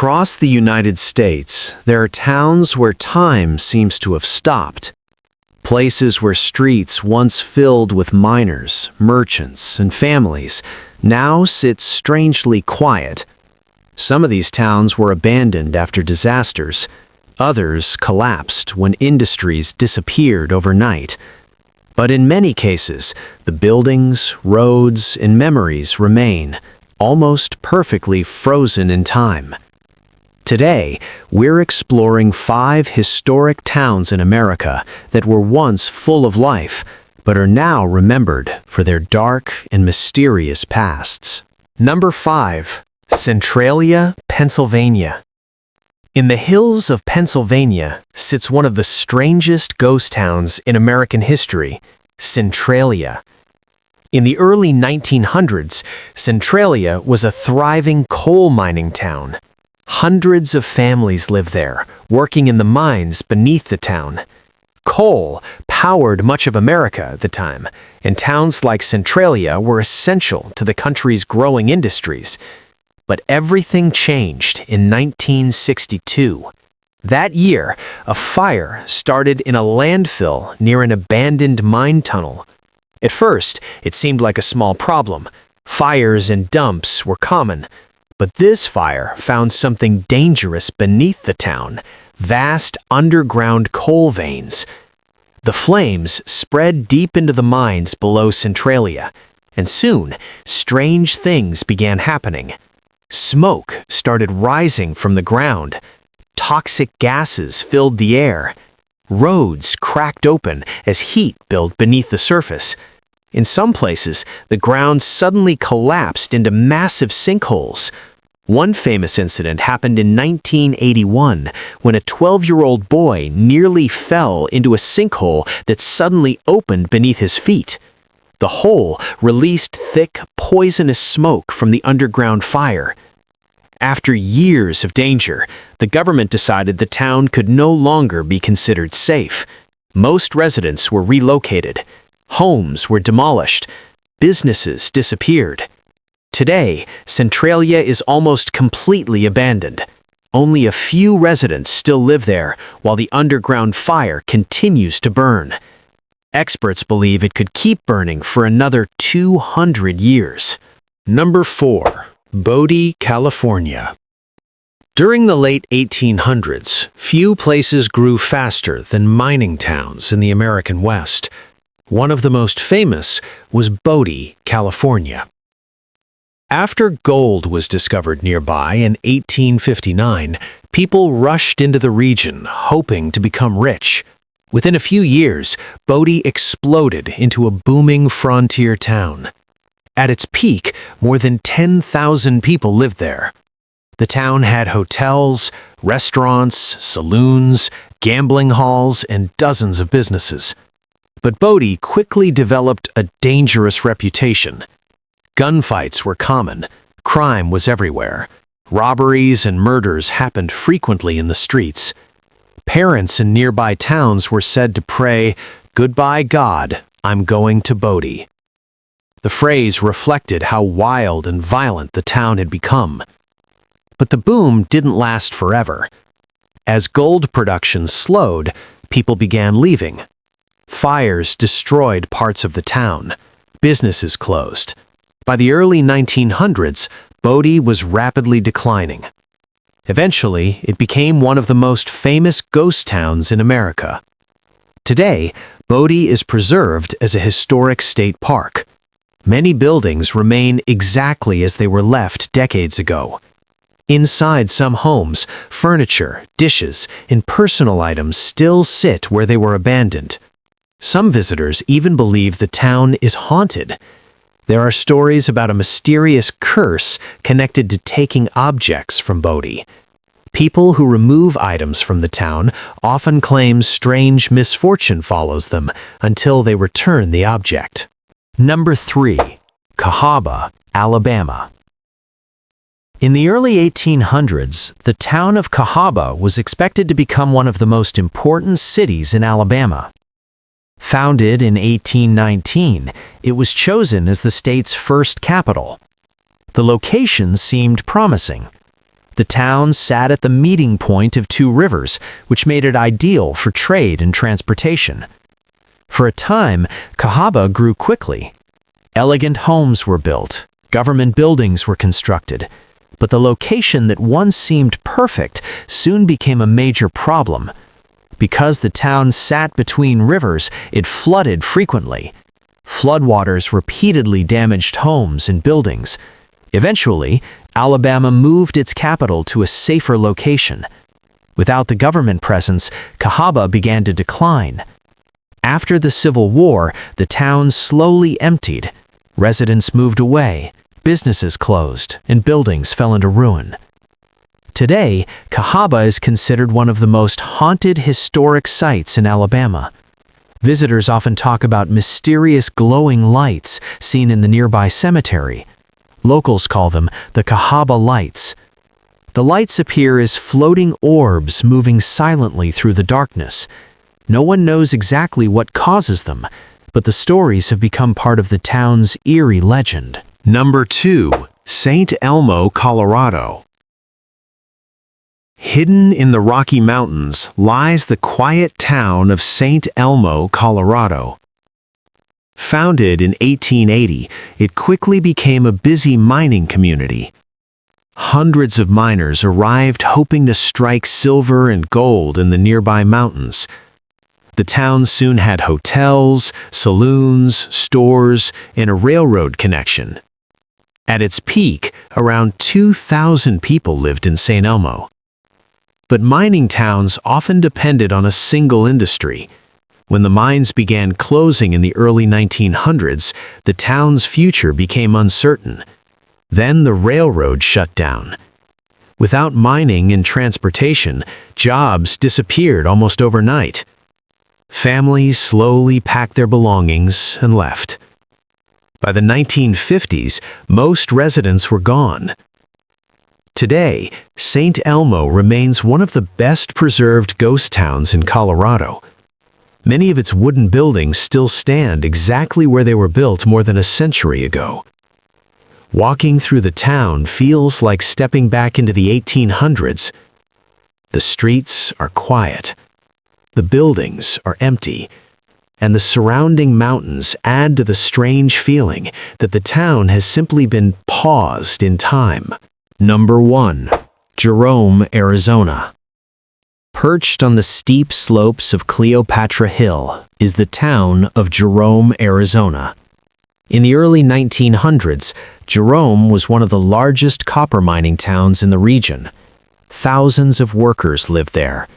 Across the United States, there are towns where time seems to have stopped. Places where streets once filled with miners, merchants, and families now sit strangely quiet. Some of these towns were abandoned after disasters. Others collapsed when industries disappeared overnight. But in many cases, the buildings, roads, and memories remain, almost perfectly frozen in time. Today, we're exploring 5 historic towns in America that were once full of life, but are now remembered for their dark and mysterious pasts. Number 5. Centralia, Pennsylvania. In the hills of Pennsylvania sits one of the strangest ghost towns in American history, Centralia. In the early 1900s, Centralia was a thriving coal mining town. Hundreds of families lived there, working in the mines beneath the town. Coal powered much of America at the time, and towns like Centralia were essential to the country's growing industries. But everything changed in 1962. That year, a fire started in a landfill near an abandoned mine tunnel. At first, it seemed like a small problem. Fires and dumps were common. But this fire found something dangerous beneath the town: vast underground coal veins. The flames spread deep into the mines below Centralia, and soon, strange things began happening. Smoke started rising from the ground. Toxic gases filled the air. Roads cracked open as heat built beneath the surface. In some places, the ground suddenly collapsed into massive sinkholes. One famous incident happened in 1981 when a 12-year-old boy nearly fell into a sinkhole that suddenly opened beneath his feet. The hole released thick, poisonous smoke from the underground fire. After years of danger, the government decided the town could no longer be considered safe. Most residents were relocated. Homes were demolished. Businesses disappeared. Today, Centralia is almost completely abandoned. Only a few residents still live there, while the underground fire continues to burn. Experts believe it could keep burning for another 200 years. Number 4. Bodie, California. During the late 1800s, few places grew faster than mining towns in the American West. One of the most famous was Bodie, California. After gold was discovered nearby in 1859, people rushed into the region, hoping to become rich. Within a few years, Bodie exploded into a booming frontier town. At its peak, more than 10,000 people lived there. The town had hotels, restaurants, saloons, gambling halls, and dozens of businesses. But Bodie quickly developed a dangerous reputation. Gunfights were common, crime was everywhere. Robberies and murders happened frequently in the streets. Parents in nearby towns were said to pray, "Goodbye, God, I'm going to Bodie." The phrase reflected how wild and violent the town had become. But the boom didn't last forever. As gold production slowed, people began leaving. Fires destroyed parts of the town. Businesses closed. By the early 1900s, Bodie was rapidly declining. Eventually, it became one of the most famous ghost towns in America. Today, Bodie is preserved as a historic state park. Many buildings remain exactly as they were left decades ago. Inside some homes, furniture, dishes, and personal items still sit where they were abandoned. Some visitors even believe the town is haunted. There are stories about a mysterious curse connected to taking objects from Bodie. People who remove items from the town often claim strange misfortune follows them until they return the object. Number 3. Cahaba, Alabama. In the early 1800s, the town of Cahaba was expected to become one of the most important cities in Alabama. Founded in 1819, it was chosen as the state's first capital. The location seemed promising. The town sat at the meeting point of two rivers, which made it ideal for trade and transportation. For a time, Cahaba grew quickly. Elegant homes were built, government buildings were constructed, but the location that once seemed perfect soon became a major problem. Because the town sat between rivers, it flooded frequently. Floodwaters repeatedly damaged homes and buildings. Eventually, Alabama moved its capital to a safer location. Without the government presence, Cahaba began to decline. After the Civil War, the town slowly emptied. Residents moved away, businesses closed, and buildings fell into ruin. Today, Cahaba is considered one of the most haunted historic sites in Alabama. Visitors often talk about mysterious glowing lights seen in the nearby cemetery. Locals call them the Cahaba Lights. The lights appear as floating orbs moving silently through the darkness. No one knows exactly what causes them, but the stories have become part of the town's eerie legend. Number 2. St. Elmo, Colorado. Hidden in the Rocky Mountains lies the quiet town of St. Elmo, Colorado. Founded in 1880, it quickly became a busy mining community. Hundreds of miners arrived hoping to strike silver and gold in the nearby mountains. The town soon had hotels, saloons, stores, and a railroad connection. At its peak, around 2,000 people lived in St. Elmo. But mining towns often depended on a single industry. When the mines began closing in the early 1900s, the town's future became uncertain. Then the railroad shut down. Without mining and transportation, jobs disappeared almost overnight. Families slowly packed their belongings and left. By the 1950s, most residents were gone. Today, St. Elmo remains one of the best preserved ghost towns in Colorado. Many of its wooden buildings still stand exactly where they were built more than a century ago. Walking through the town feels like stepping back into the 1800s. The streets are quiet. The buildings are empty. And the surrounding mountains add to the strange feeling that the town has simply been paused in time. Number 1. Jerome, Arizona. Perched on the steep slopes of Cleopatra Hill is the town of Jerome, Arizona. In the early 1900s, Jerome was one of the largest copper mining towns in the region. Thousands of workers lived there.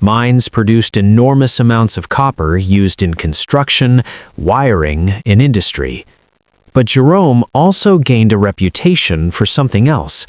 Mines produced enormous amounts of copper used in construction, wiring, and industry. But Jerome also gained a reputation for something else: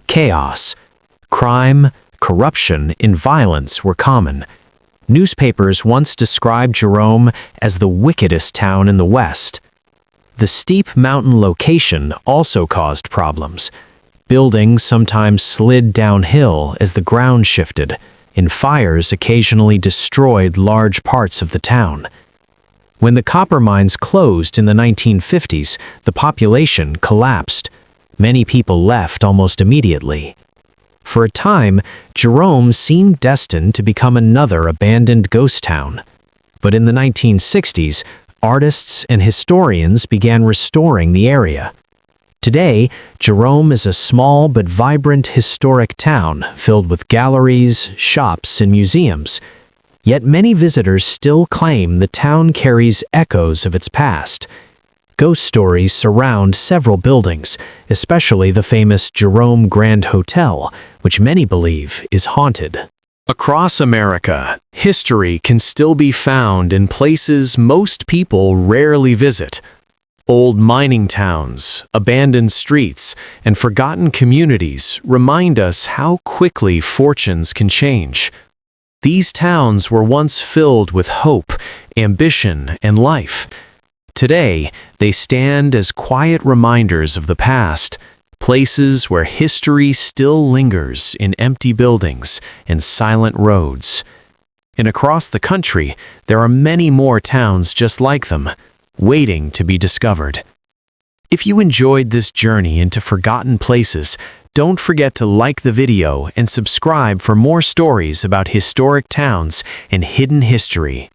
chaos. Crime, corruption, and violence were common. Newspapers once described Jerome as the wickedest town in the West. The steep mountain location also caused problems. Buildings sometimes slid downhill as the ground shifted, and fires occasionally destroyed large parts of the town. When the copper mines closed in the 1950s, the population collapsed. Many people left almost immediately. For a time, Jerome seemed destined to become another abandoned ghost town. But in the 1960s, artists and historians began restoring the area. Today, Jerome is a small but vibrant historic town filled with galleries, shops, and museums. Yet many visitors still claim the town carries echoes of its past. Ghost stories surround several buildings, especially the famous Jerome Grand Hotel, which many believe is haunted. Across America, history can still be found in places most people rarely visit. Old mining towns, abandoned streets, and forgotten communities remind us how quickly fortunes can change. These towns were once filled with hope, ambition, and life. Today, they stand as quiet reminders of the past, places where history still lingers in empty buildings and silent roads. And across the country, there are many more towns just like them, waiting to be discovered. If you enjoyed this journey into forgotten places, Don't forget to like the video and subscribe for more stories about historic towns and hidden history.